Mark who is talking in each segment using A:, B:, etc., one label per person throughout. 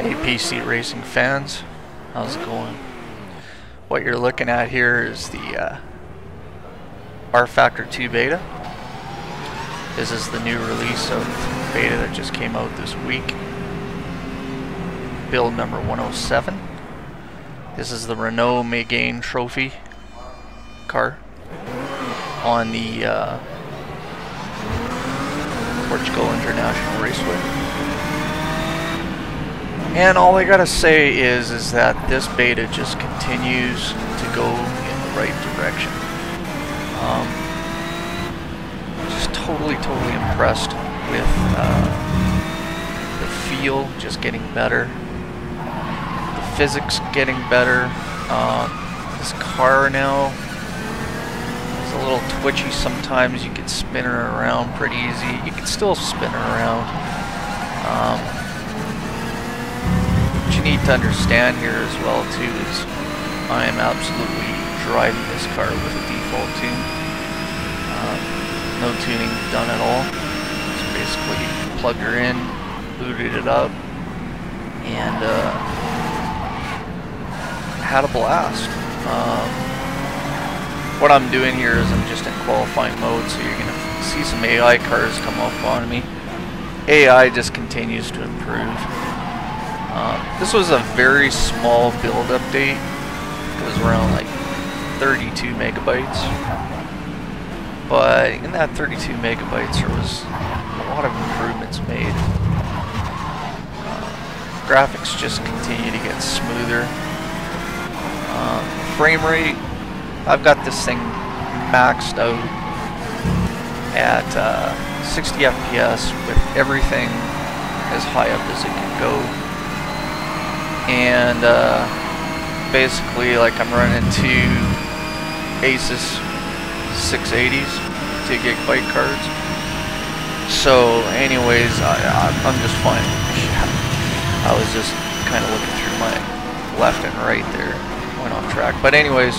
A: Hey PC racing fans, how's it going? What you're looking at here is the rFactor2 beta. This is the new release of beta that just came out this week. Build number 107. This is the Renault Megane Trophy car on the Portugal International Raceway. And all I gotta say is that this beta just continues to go in the right direction. Just totally impressed with the feel just getting better, the physics getting better. This car now is a little twitchy sometimes. You can spin her around pretty easy. You can still spin her around. What you need to understand here as well too is I am absolutely driving this car with a default tune. No tuning done at all. Just basically plugged her in, booted it up, and had a blast. What I'm doing here is I'm just in qualifying mode, so you're gonna see some AI cars come up on me. AI just continues to improve. This was a very small build update. It was around like 32 megabytes. But in that 32 megabytes there was a lot of improvements made. Graphics just continue to get smoother. Frame rate, I've got this thing maxed out at 60 FPS with everything as high up as it can go. And basically, like, I'm running two Asus 680s, 2 gigabyte cards. So anyways, I'm just fine. I was just kind of looking through my left and right there, went off track. But anyways,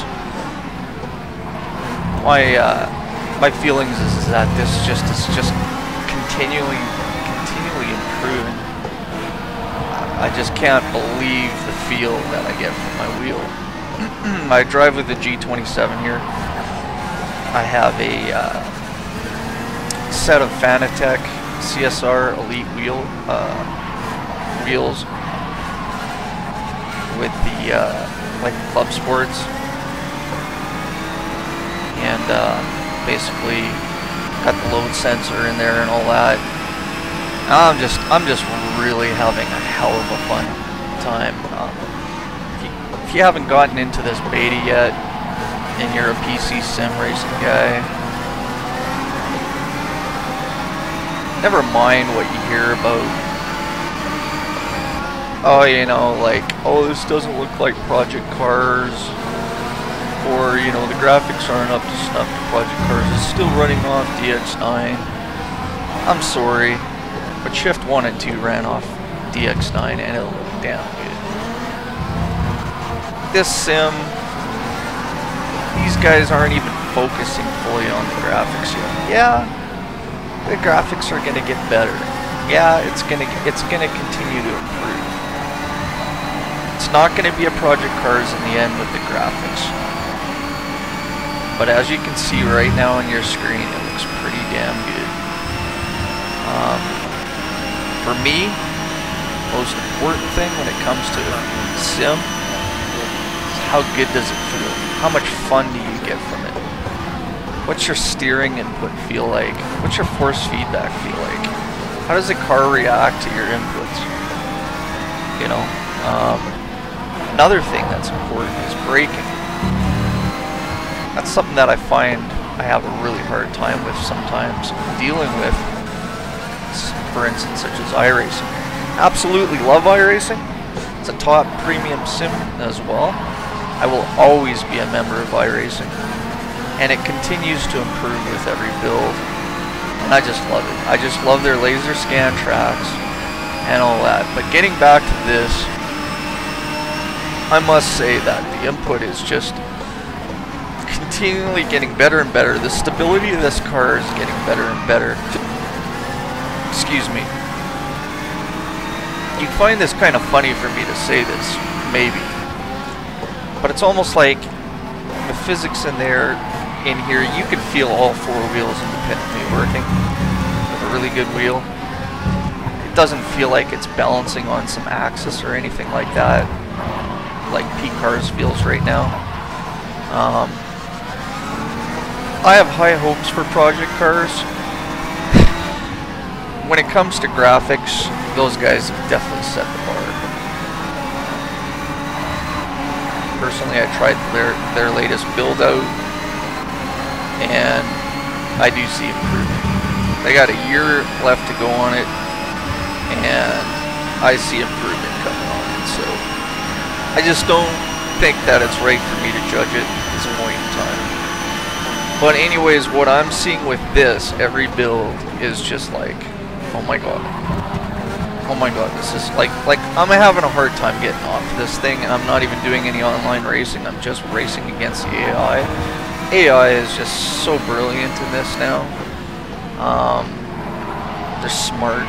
A: my feelings is that this is just continually improving. I just can't believe the feel that I get from my wheel. I drive with the G27 here. I have a set of Fanatec CSR Elite wheels with the like Club Sports, and basically got the load sensor in there and all that. I'm just really having a hell of a fun time. If you haven't gotten into this beta yet, and you're a PC sim racing guy, never mind what you hear about. Oh, you know, like, oh, this doesn't look like Project Cars, or, you know, the graphics aren't up to snuff to Project Cars. It's still running off DX9. I'm sorry. But Shift 1 and 2 ran off DX9 and it looked damn good. This sim, these guys aren't even focusing fully on the graphics yet. Yeah, the graphics are gonna get better. Yeah, it's gonna continue to improve. It's not gonna be a Project Cars in the end with the graphics. But as you can see right now on your screen, it looks pretty damn good. For me, most important thing when it comes to sim is how good does it feel? How much fun do you get from it? What's your steering input feel like? What's your force feedback feel like? How does the car react to your inputs? You know, another thing that's important is braking. That's something that I find I have a really hard time with sometimes dealing with. For instance, such as iRacing. Absolutely love iRacing. It's a top premium sim as well. I will always be a member of iRacing, and it continues to improve with every build, and I just love it. I just love their laser scan tracks and all that. But getting back to this, I must say that the input is just continually getting better and better. The stability of this car is getting better and better. Excuse me. you find this kind of funny for me to say this, maybe, but it's almost like the physics in there, in here, you can feel all four wheels independently working with a really good wheel. It doesn't feel like it's balancing on some axis or anything like that, like P-Cars feels right now. I have high hopes for Project Cars. When it comes to graphics, those guys have definitely set the bar. Personally, I tried their latest build out, and I do see improvement. They got a year left to go on it, and I see improvement coming on it. So I just don't think that it's right for me to judge it at this point in time. But anyways, what I'm seeing with this, every build, is just like, oh my god. Oh my god, this is like I'm having a hard time getting off this thing, and I'm not even doing any online racing, I'm just racing against the AI. AI is just so brilliant in this now. They're smart.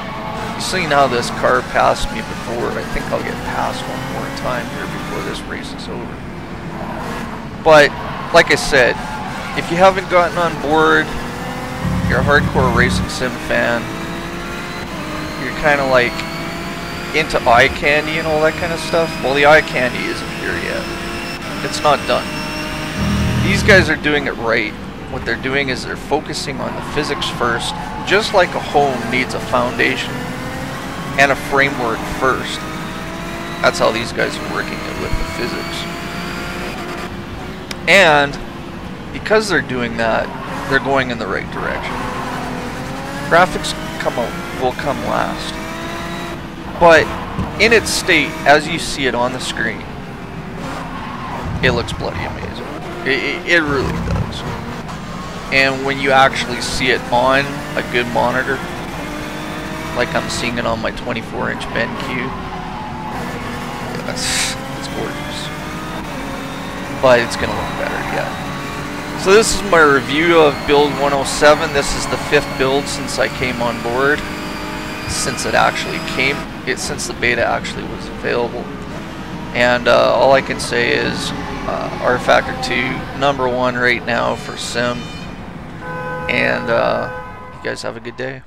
A: You've seen how this car passed me before. I think I'll get past one more time here before this race is over. But, like I said, if you haven't gotten on board, you're a hardcore racing sim fan, you're kind of like into eye candy and all that kind of stuff, well, the eye candy isn't here yet. It's not done. These guys are doing it right. What they're doing is they're focusing on the physics first, just like a home needs a foundation and a framework first. That's how these guys are working it with the physics. And because they're doing that, they're going in the right direction. Graphics will come last. But in its state, as you see it on the screen, it looks bloody amazing. It really does. And when you actually see it on a good monitor, like I'm seeing it on my 24-inch BenQ, it's gorgeous. But it's going to look better yet. So this is my review of build 107. This is the 5th build since I came on board. Since the beta actually was available. And all I can say is rFactor2 #1 right now for sim. And you guys have a good day.